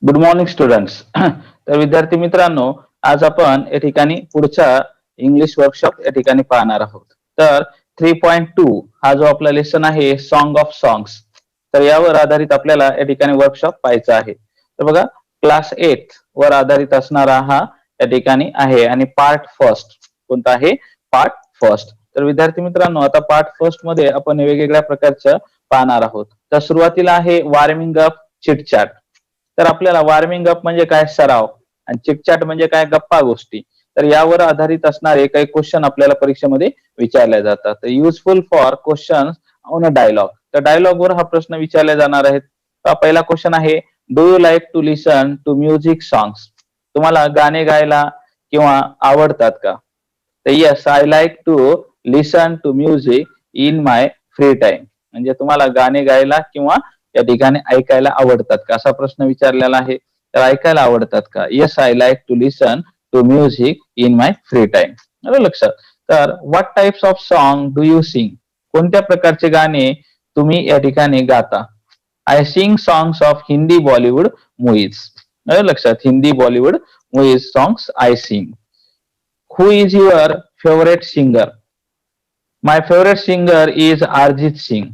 Good morning students. तर विद्यार्थी मित्रांनो, आज आपण या ठिकाणी पुढचा इंग्लिश वर्कशॉप या ठिकाणी पाहणार आहोत. तर 3.2 हा जो आपला लेसन आहे, सॉन्ग ऑफ सॉंग्स, तर यावर आधारित आपल्याला या ठिकाणी वर्कशॉप पाहायचा आहे. तर बघा, क्लास 8 वर आधारित असणारा हा या ठिकाणी आहे आणि पार्ट फर्स्ट कोणता आहे? Part first. तर विद्यार्थी मित्रांनो, आता पार्ट फर्स्ट मध्ये आपण वेगवेगळ्या प्रकारचं पाहणार आहोत. तर सुरुवातीला आहे वॉर्मिंग अप चिटचॅट. तर आपल्याला वॉर्मिंग अप म्हणजे काय? सराव. आणि चिटचॅट म्हणजे काय? गप्पा गोष्टी. तर यावर आधारित असणारे काही क्वेश्चन आपल्याला परीक्षेमध्ये विचारले जातात. तर useful for question on a dialogue. तर डायलॉग वर हा प्रश्न विचारले जाणार आहे. तर पहिला क्वेश्चन आहे, do you like to listen to music songs? तुम्हाला गाणे गायला किंवा आवडतात का? तर yes, I like to listen to music in my free time. म्हणजे तुम्हाला गाणे गायला किंवा या ठिकाणी ऐकायला आवडतात का, असा प्रश्न विचारलेला आहे. तर ऐकायला आवडतात का? Yes, I like to listen to music in my free time. आलं लक्षात? तर what types of song do you sing? कोणत्या प्रकारचे गाणे तुम्ही या ठिकाणी गाता? I sing songs of Hindi Bollywood movies. आलं लक्षात? Hindi Bollywood movies songs I sing. Who is your favourite singer? My favorite singer is Arjit Singh.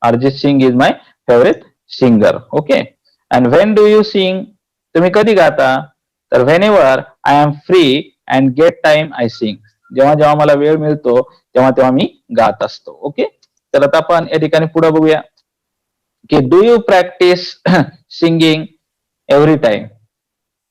Arjit Singh is my favorite singer. Okay. And when do you sing? तुम्ही कधी गाता? तर whenever I am free and get time I sing. जेव्हा जेव्हा मला वेळ मिळतो तेव्हा तेव्हा मी गात असतो. ओके. तर आता आपण या ठिकाणी पुढे बघूया की do you practice singing every time?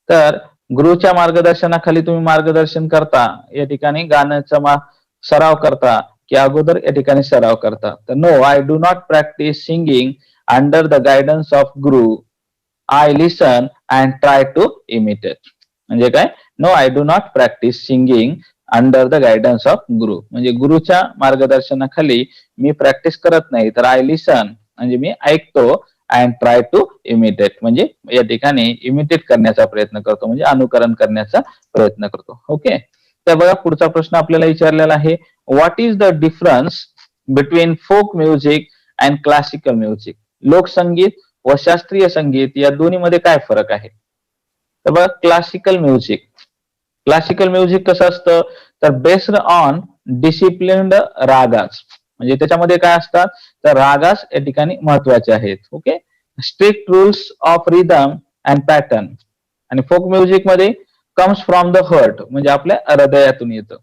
तर गुरुच्या मार्गदर्शनाखाली तुम्ही मार्गदर्शन करता, या ठिकाणी गाण्याचा सराव करता की अगोदर या ठिकाणी सराव करता? तर no, I do not practice singing under the guidance of guru. I listen and try to imitate. म्हणजे काय? No, I do not practice singing under the guidance of guru. म्हणजे गुरुच्या मार्गदर्शनाखाली मी प्रॅक्टिस करत नाही, तर आय लिसन म्हणजे मी ऐकतो, अँड ट्राय टू इमिटेट म्हणजे या ठिकाणी इमिटेट करण्याचा प्रयत्न करतो, म्हणजे अनुकरण करण्याचा प्रयत्न करतो. ओके. तर बघा, पुढचा प्रश्न आपल्याला विचारलेला आहे, what is the difference between folk music and classical music? लोकसंगीत व शास्त्रीय संगीत या दोन्हीमध्ये काय फरक आहे? तर बघा, क्लासिकल म्युझिक. क्लासिकल म्युझिक कसं असतं? तर बेस्ड ऑन डिसिप्लिन्ड रागाज. म्हणजे त्याच्यामध्ये काय असतात? तर रागास या ठिकाणी महत्वाचे आहेत. Okay. Strict rules of rhythm and pattern. आणि फोक म्युझिक मध्ये कम्स फ्रॉम द हर्ट, म्हणजे आपल्या हृदयातून येतं.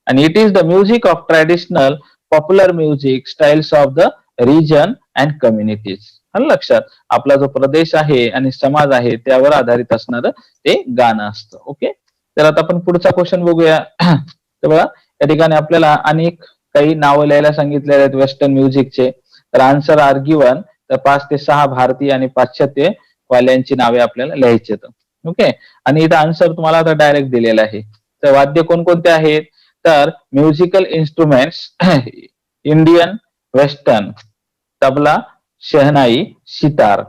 आणि it is the music of traditional popular music styles of the region and communities. लक्षात? आपला जो प्रदेश आहे आणि समाज आहे त्यावर आधारित असणारं ते गाणं असतं. ओके. तर आता आपण पुढचा क्वेश्चन बघूया. तर बघा, या ठिकाणी आपल्याला अनेक काही नावं लिहायला सांगितलेले आहेत वेस्टर्न म्युझिकचे. तर आन्सर आर गिवन. तर 5 ते 6 भारतीय आणि पाश्चात्य वाल्यांची नावे आपल्याला लिहायची आहेत. ओके. आणि इथं आन्सर तुम्हाला आता डायरेक्ट दिलेला आहे. तर वाद्य कोणकोणते आहेत? तर musical instruments Indian, western, tabla, shehnai, sitar,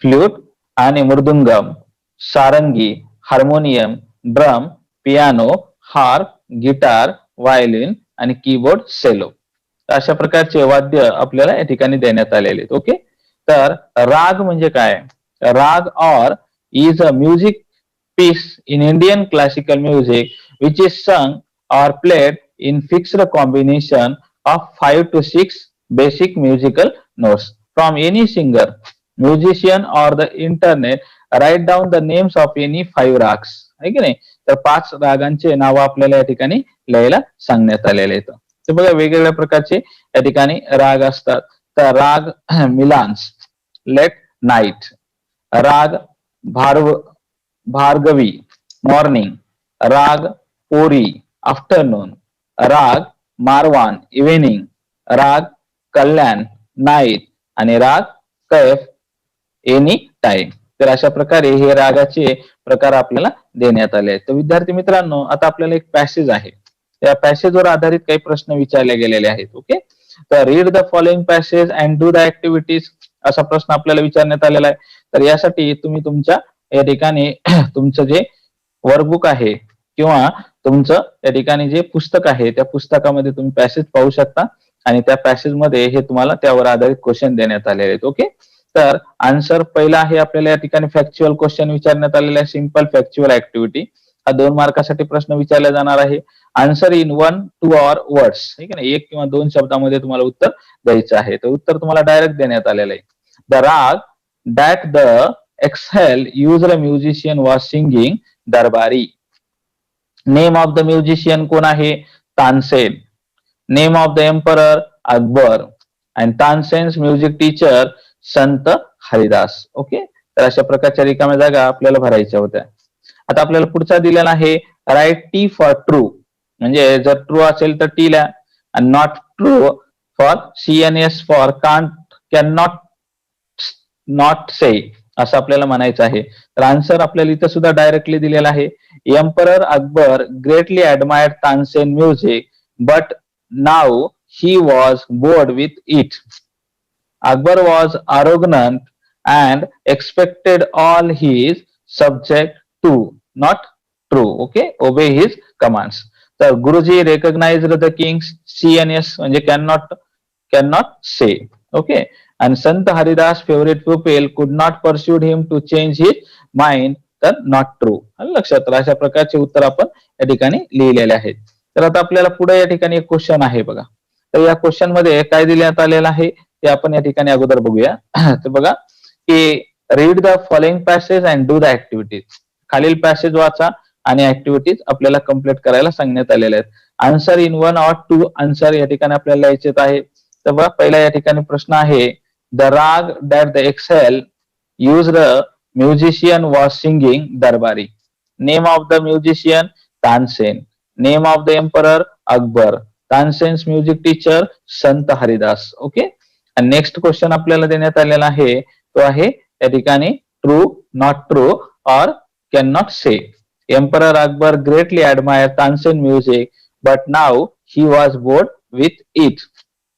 flute आणि mridangam, sarangi, harmonium, drum, piano, harp, guitar, violin आणि कीबोर्ड, सेलो. अशा प्रकारचे वाद्य आपल्याला या ठिकाणी देण्यात आलेले आहेत. ओके. तर राग म्हणजे काय? राग or is a music piece in Indian classical music which is sung or played in fixed combination of 5 to 6 basic musical notes from any singer, musician or the internet. Write down the names of any 5 rags. आहे की नाही? तर 5 रागांचे नाव आपल्याला या ठिकाणी लिहायला सांगण्यात आलेले आहेत. तर बघा, वेगवेगळ्या प्रकारचे या ठिकाणी राग असतात. तर राग मिलान्स, लेट नाईट. राग भार्गवी, मॉर्निंग. राग पोरी, आफ्टरनून. राग मारवान, इव्हिनिंग. राग कल्याण, नाईट. आणि राग कैफ, एनी टाइम. तर अशा प्रकारे हे रागाचे प्रकार आपल्याला देण्यात आले आहेत. तर विद्यार्थी मित्रांनो, आता आपल्याला एक पॅसेज आहे, त्या पॅसेजवर आधारित काही प्रश्न विचारले गेलेले आहेत. ओके. तर read the following passage and do the activities, असा प्रश्न आपल्याला विचारण्यात आलेला आहे. तर यासाठी तुम्ही तुमच्या या ठिकाणी तुमचं जे वर्कबुक आहे किंवा तुमचं या ठिकाणी जे पुस्तक आहे त्या पुस्तकामध्ये तुम्ही पॅसेज पाहू शकता आणि त्या पॅसेज मध्ये हे तुम्हाला त्यावर आधारित क्वेश्चन देण्यात आलेले आहेत. ओके. तर आन्सर पहिला आहे आपल्याला या ठिकाणी फॅक्च्युअल क्वेश्चन विचारण्यात आलेला आहे, सिंपल फॅक्च्युअल ऍक्टिव्हिटी. हा 2 मार्कासाठी प्रश्न विचारला जाणार आहे. आन्सर इन 1 2 ऑर वर्ड्स, ठीक आहे ना, 1 किंवा 2 शब्दामध्ये तुम्हाला उत्तर द्यायचं आहे. तर उत्तर तुम्हाला डायरेक्ट देण्यात आलेलं आहे. The raga that the excel used musician was singing Darbari. Name of the musician कोण आहे? Tansen. Name of the emperor Akbar. And Tansen's music teacher Sant Haridas. Okay, तर अशा प्रकारच्या रिकाम्या जागा आपल्याला भरायच्या होत्या. आता आपल्याला पुढचा दिलेला आहे राईट टी फॉर ट्रू, म्हणजे जर ट्रू असेल तर टी ला, आणि not true for CNS for can't, can not, not say, असं आपल्याला म्हणायचं आहे. तर आन्सर आपल्याला इथं सुद्धा डायरेक्टली दिलेला आहे. Emperor Akbar greatly admired Tansen music but now he was bored with it. Akbar was arrogant and expected all his subjects to, not true, okay, obey his commands. तर गुरुजी recognized the king's CNS म्हणजे cannot say, okay, and Sant Haridas favorite pupil could not pursue him to change his mind, तर not true. लक्षात, अशा प्रकारचे उत्तर आपण या ठिकाणी लिहिलेले आहेत. तर आता आपल्याला पुढे या ठिकाणी एक क्वेश्चन आहे बघा. तर या क्वेश्चन मध्ये काय देण्यात आलेलं आहे ते आपण या ठिकाणी अगोदर बघूया. तर बघा की read the following passage and do the activities. खालील पॅसेज वाचा आणि ऍक्टिव्हिटीज आपल्याला कम्प्लीट करायला सांगण्यात आलेल्या आहेत. आन्सर इन 1 ऑर 2 आन्सर या ठिकाणी आपल्याला लिहायचे आहे. तर बघा पहिला या ठिकाणी प्रश्न आहे the raga that the excel used musician was singing Darbari. Name of the musician Tansen. Name of the emperor Akbar. Tansen's music teacher Sant Haridas. Okay, आणि नेक्स्ट क्वेश्चन आपल्याला देण्यात आलेला आहे तो आहे या ठिकाणी true, not true or can not say. Emperor Akbar greatly admire Tansen music but now he was bored with it.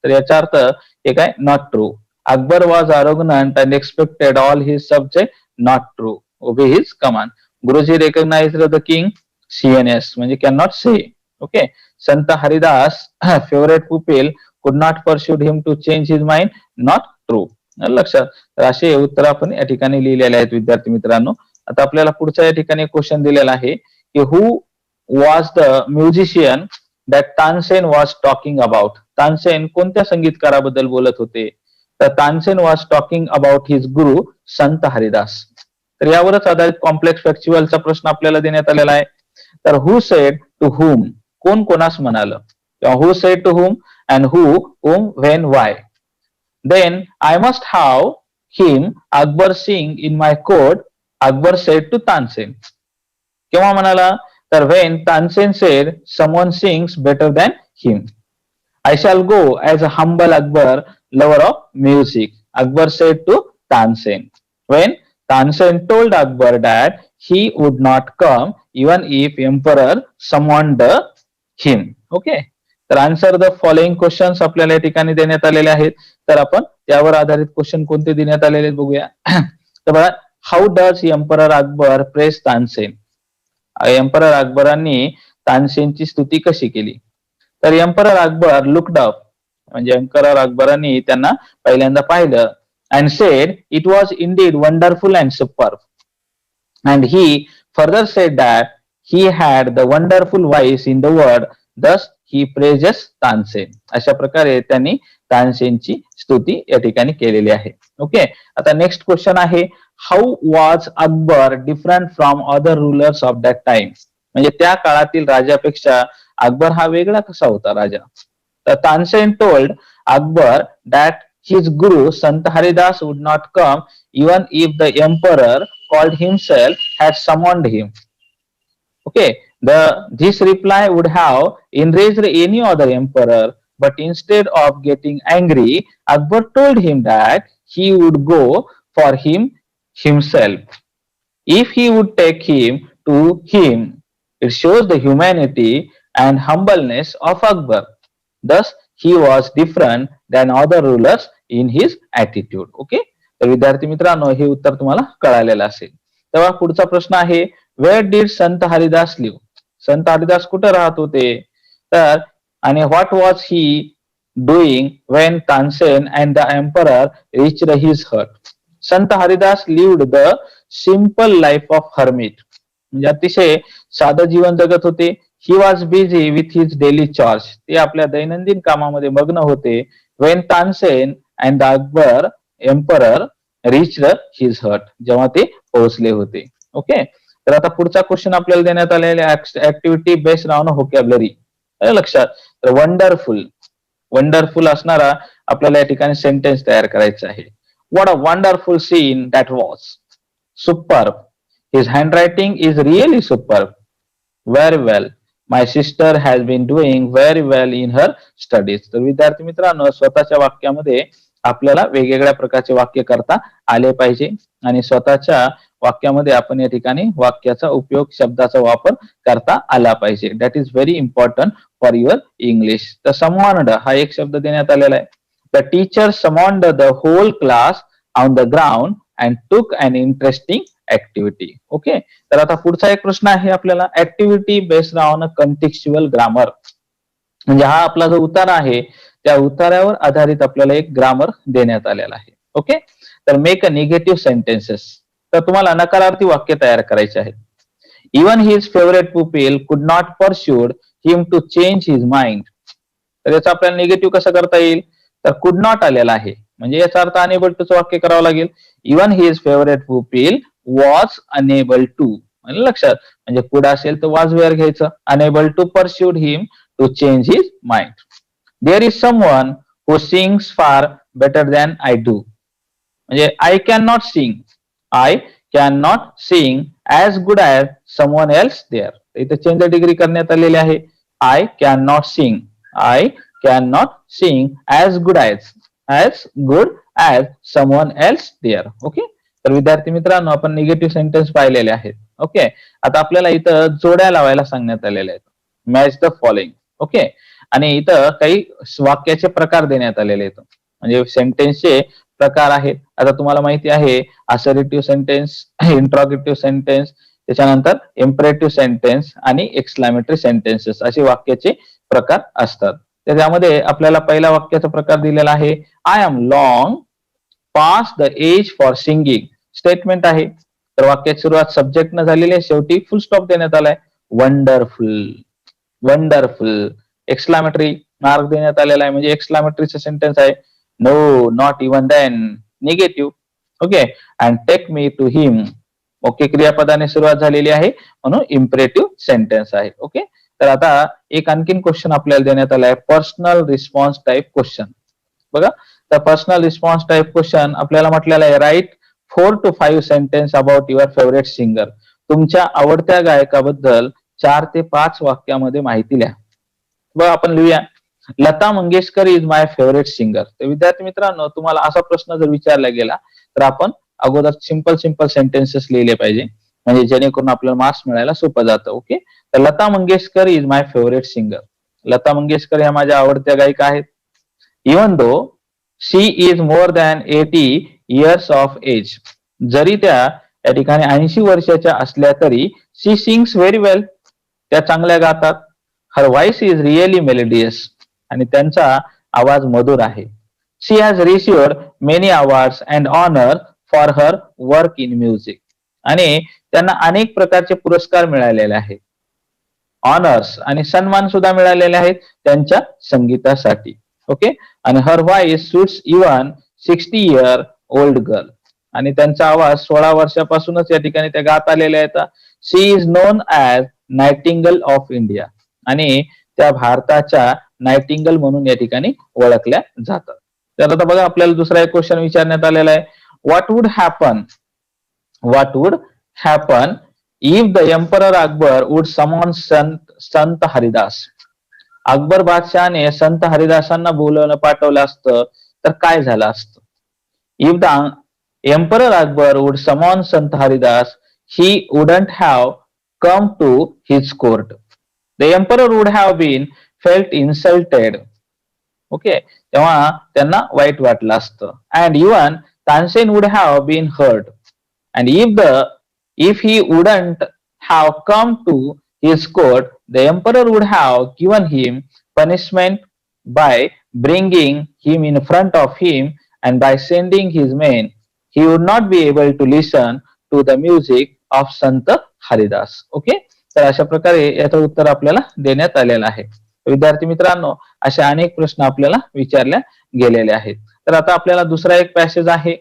तर याचा अर्थ हे काय? Not true. Akbar was arrogant and expected all his subject, not true. Obey his command. गुरुजी recognized the king, CNS म्हणजे can not say. Okay, Sant Haridas favourite pupil could not persuade him to change his mind, not true. लक्षात, तर असे उत्तर आपण या ठिकाणी लिहिलेले आहेत विद्यार्थी मित्रांनो. आता आपल्याला पुढचा या ठिकाणी क्वेश्चन दिलेला आहे की who was the musician that Tansen was talking about. Tansen कोणत्या संगीतकाराबद्दल बोलत होते? तर Tansen was talking about his guru Sant Haridas. तर यावरच आधारित कॉम्प्लेक्स फॅक्च्युअलचा प्रश्न आपल्याला देण्यात आलेला आहे. तर हु सेड टू हुम, कोण कोणास म्हणाल, who said to whom and whom when why. Then I must have him Akbar sing in my court, Akbar said to Tansen. केव्हा म्हणाला? तर when Tansen said someone sings better than him. I shall go as a humble Akbar lover of music, Akbar said to Tansen. When Tansen told Akbar that he would not come even if emperor summoned him. Okay, तर answer the following questions आपल्याला या ठिकाणी देण्यात आलेले आहेत. तर आपण त्यावर आधारित क्वेश्चन कोणते देण्यात आलेले आहेत बघूया. तर बघा, how does emperor Akbar praise Tansen. Emperor अकबरांनी तानसेनची स्तुती कशी केली? तर एम्परर अकबर लुक्ड अप म्हणजे एम्परर अकबरांनी त्यांना पहिल्यांदा पाहिलं and said it was indeed wonderful and superb. And he further said that he had the wonderful voice in the world, thus he praises Tansen. अशा प्रकारे त्यांनी तानसेनची स्तुती या ठिकाणी केलेली आहे. ओके, आता नेक्स्ट क्वेश्चन आहे how was Akbar different from other rulers of that time. म्हणजे त्या काळातील राजापेक्षा अकबर हा वेगळा कसा होता राजा? तर Tansen told Akbar that his guru Sant Haridas would not come even if the emperor called himself had summoned him. Okay, this reply would have enraged any other emperor, but instead of getting angry, Akbar told him that he would go for him himself if he would take him to him. It shows the humanity and humbleness of Akbar. Thus he was different than other rulers in his attitude. Okay, तर विद्यार्थी मित्रांनो हे उत्तर तुम्हाला कळालेलं असेल. तेव्हा पुढचा प्रश्न आहे where did Sant Haridas leave. संत हरिदास कुठे राहत होते? तर आणि what was he doing when Tansen and the emperor reached his hut. Sant Haridas lived the simple life of hermit, म्हणजे अतिशय साधं जीवन जगत होते. He was busy with his daily chores, ते आपल्या दैनंदिन कामामध्ये मग्न होते. When Tansen and the Akbar emperor reached his hut, जेव्हा ते पोहोचले होते. ओके, तर आता पुढचा क्वेश्चन आपल्याला देण्यात आलेला ऍक्टिव्हिटी बेस्ड ऑन व्होकॅब्युलरी. लक्षात, तर वंडरफुल, वंडरफुल असणारा आपल्याला या ठिकाणी सेंटेन्स तयार करायचा आहे. What a wonderful scene that was. Superb, his handwriting is really superb. Very well, my sister has been doing very well in her studies. तर विद्यार्थी मित्रांनो, स्वतःच्या वाक्यामध्ये आपल्याला वेगवेगळ्या प्रकारचे वाक्य करता आले पाहिजे आणि स्वतःच्या वाक्यामध्ये आपण या ठिकाणी वाक्याचा उपयोग, शब्दाचा वापर करता आला पाहिजे. That is very important for your English. तर समॉन्ड हा एक शब्द देण्यात आलेला आहे. The teacher summoned the whole class on the ground and took an interesting activity. Okay, तर आता पुढचा एक प्रश्न आहे आपल्याला, ऍक्टिव्हिटी बेस्ड ऑन कंटेक्स्चुअल ग्रामर. म्हणजे हा आपला जो उतार आहे त्या उतारावर आधारित आपल्याला एक ग्रामर देण्यात आलेला आहे. ओके, तर मेक अ निगेटिव्ह सेंटेन्सेस. तर तुम्हाला नकारार्थी वाक्य तयार करायचे आहेत. Even his favourite pupil could not persuade him to change his mind. तर याचा आपल्याला निगेटिव्ह कसं करता येईल, तर कुड नॉट आलेला आहे, म्हणजे याचा अर्थ अनेबल टूचं वाक्य करावं लागेल. Even his favourite pupil was unable to, लक्षात, म्हणजे कुड असेल तर वॉज वेअर घ्यायचं. Unable to persuaded him to change his mind. There is someone who sings far better than I do. म्हणजे I can not sing, I can not sing as good as someone else there. इथे change degree करण्यात आलेली आहे. I can not sing, I can not sing as good as someone else there. Okay, तर विद्यार्थी मित्रांनो, आपण negative sentence पाहिलेले आहेत. ओके, आता आपल्याला इथं जोड्या लावायला सांगण्यात आलेल्या आहेत. Match the following. ओके, आणि इथं काही वाक्याचे प्रकार देण्यात आलेले आहेत, म्हणजे सेंटेन्सचे प्रकार आहेत. आता तुम्हाला माहिती आहे असर्टिव्ह सेंटेन्स, इंट्रॉगेटिव्ह सेंटेन्स, त्याच्यानंतर इम्परेटिव्ह सेंटेन्स आणि एक्सक्लामेटरी सेंटेन्सेस असे वाक्याचे प्रकार असतात. त्याच्यामध्ये आपल्याला पहिला वाक्याचा प्रकार दिलेला आहे, I am long past the age for singing. Statement आहे, तर वाक्याची सुरुवात सब्जेक्ट न झालेली आहे, शेवटी फुल स्टॉप देण्यात आलाय. Wonderful, wonderful. एक्सक्लामेटरी मार्क देण्यात आलेला आहे, म्हणजे एक्सक्लामेटरीचा सेंटेन्स आहे. No, not even then, negative. Okay, and take me to him. Okay, क्रियापदाने सुरुवात झालेली आहे म्हणून इम्परेटिव्ह सेंटेन्स आहे. ओके, तर आता एक आणखीन क्वेश्चन आपल्याला देण्यात आला आहे, पर्सनल रिस्पॉन्स टाईप क्वेश्चन. बघा, तर पर्सनल रिस्पॉन्स टाईप क्वेश्चन आपल्याला म्हटलेला आहे, write 4 to 5 sentence about your favourite singer. तुमच्या आवडत्या गायकाबद्दल 4 ते 5 वाक्यामध्ये माहिती लिहा. बघा, आपण लिहूया, Lata Mangeshkar is my favourite singer. तर विद्यार्थी मित्रांनो, तुम्हाला असा प्रश्न जर विचारला गेला तर आपण अगोदर सिंपल सेंटेन्सेस लिहिले पाहिजे, म्हणजे जेणेकरून आपल्याला मार्क्स मिळायला सोपं जातं. ओके, तर Lata Mangeshkar is my favourite singer. Lata Mangeshkar ह्या माझ्या आवडत्या गायिका आहेत. Even though she is more than 80 years of age. जरी त्या या ठिकाणी 80 वर्षाच्या असल्या तरी शी सिंग्स व्हेरी वेल, त्या चांगल्या गातात. Her voice is really melodious, आणि त्यांचा आवाज मधुर आहे. She has received many awards and honour for her work in music. आणि त्यांना अनेक प्रकारचे पुरस्कार मिळालेले आहेत, ऑनर्स आणि सन्मान सुद्धा मिळालेले आहेत त्यांच्या संगीतासाठी. ओके, आणि her voice suits even 60 year old girl. आणि त्यांचा आवाज 16 वर्षापासूनच या ठिकाणी त्या गात आलेल्या आहेत. She is known as nightingale of India, आणि त्या भारताच्या नायटिंगल म्हणून या ठिकाणी ओळखल्या जातात. तर आता बघा, आपल्याला दुसरा एक क्वेश्चन विचारण्यात आलेला आहे, what would happen if the emperor Akbar would summon Sant Haridas. Akbar बादशहाने संत हरिदासांना बोलवलं, पाठवलं असतं तर काय झालं असतं. If the emperor Akbar would summon Sant Haridas, he wouldn't have come to his court. The emperor would have been felt insulted. Okay, तेव्हा त्यांना वाईट वाटलं असतं. And even Tansen would have been hurt. And if he wouldn't have come to his court, the emperor would have given him punishment by bringing him in front of him and by sending his men he would not be able to listen to the music of Sant Haridas. Okay, तर अशा प्रकारे याचं उत्तर आपल्याला देण्यात आलेलं आहे. विद्यार्थी मित्रांनो, अशा अनेक प्रश्न आपल्याला विचारल्या गेलेले आहेत. तर आता आपल्याला दुसरा एक पॅसेज आहे,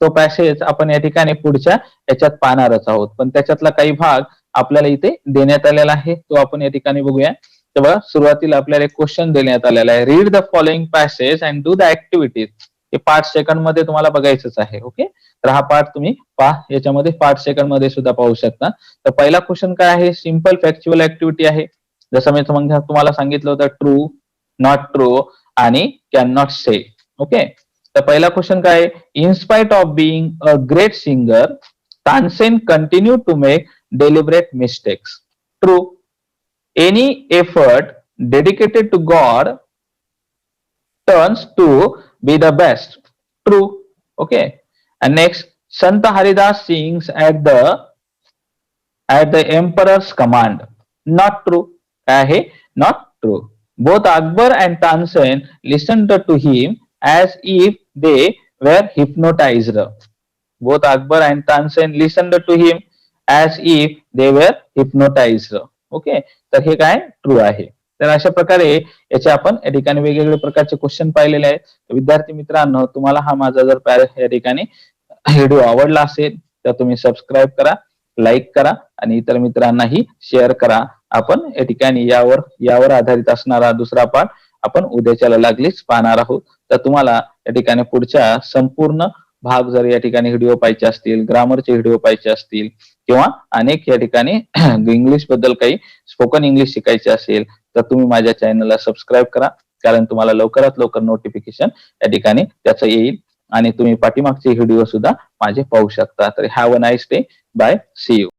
तो पॅसेज आपण या ठिकाणी पुढच्या याच्यात पाहणारच आहोत, पण त्याच्यातला काही भाग आपल्याला इथे देण्यात आलेला आहे, तो आपण या ठिकाणी बघूया. तेव्हा सुरुवातीला आपल्याला एक क्वेश्चन देण्यात आलेला आहे, read the following passage and do the activities. हे 5 सेकंड मध्ये तुम्हाला बघायचंच आहे. ओके, तर हा पाठ तुम्ही पहा, याच्यामध्ये 5 सेकंड मध्ये सुद्धा पाहू शकता. तर पहिला क्वेश्चन काय आहे, सिंपल फॅक्च्युअल ऍक्टिव्हिटी आहे. जसं मी तुम्हाला सांगितलं होतं, ट्रू, नॉट ट्रू आणि कॅन नॉट से. ओके, तर पहिला क्वेश्चन काय आहे, in spite of being a great singer Tansen continue to make deliberate mistakes. True. Any effort dedicated to God turns to be the best. True. Okay. And next, Sant Haridas sings at the emperor's command. Not true. Not true. Both Akbar and Tansen listened to him as if they were hypnotized. Both Akbar and Tansen listened to him as if they were hypnotized. Okay, तर हे काय true आहे. तर अशा प्रकारे याचे आपण या ठिकाणी वेगवेगळे प्रकारचे क्वेश्चन पाहिलेले आहेत. विद्यार्थी मित्रांनो, तुम्हाला हा माझा जर या ठिकाणी व्हिडिओ आवडला असेल तर तुम्ही सबस्क्राईब करा, लाईक करा आणि इतर मित्रांनाही शेअर करा. आपण या ठिकाणी यावर आधारित असणारा दुसरा पाठ आपण उद्याच्याला लागलीच पाहणार आहोत. तर तुम्हाला या ठिकाणी पुढच्या संपूर्ण भाग जर या ठिकाणी व्हिडिओ पाहिजे असतील, ग्रामरचे व्हिडिओ पाहिजे असतील किंवा अनेक या ठिकाणी इंग्लिश बद्दल काही स्पोकन इंग्लिश शिकायचे असेल तर तुम्ही माझ्या चॅनलला सबस्क्राईब करा, कारण तुम्हाला लवकरात लवकर नोटिफिकेशन या ठिकाणी त्याचं येईल आणि तुम्ही पाठीमागचे व्हिडिओ सुद्धा माझे पाहू शकता. तर have a nice day. Bye. See you.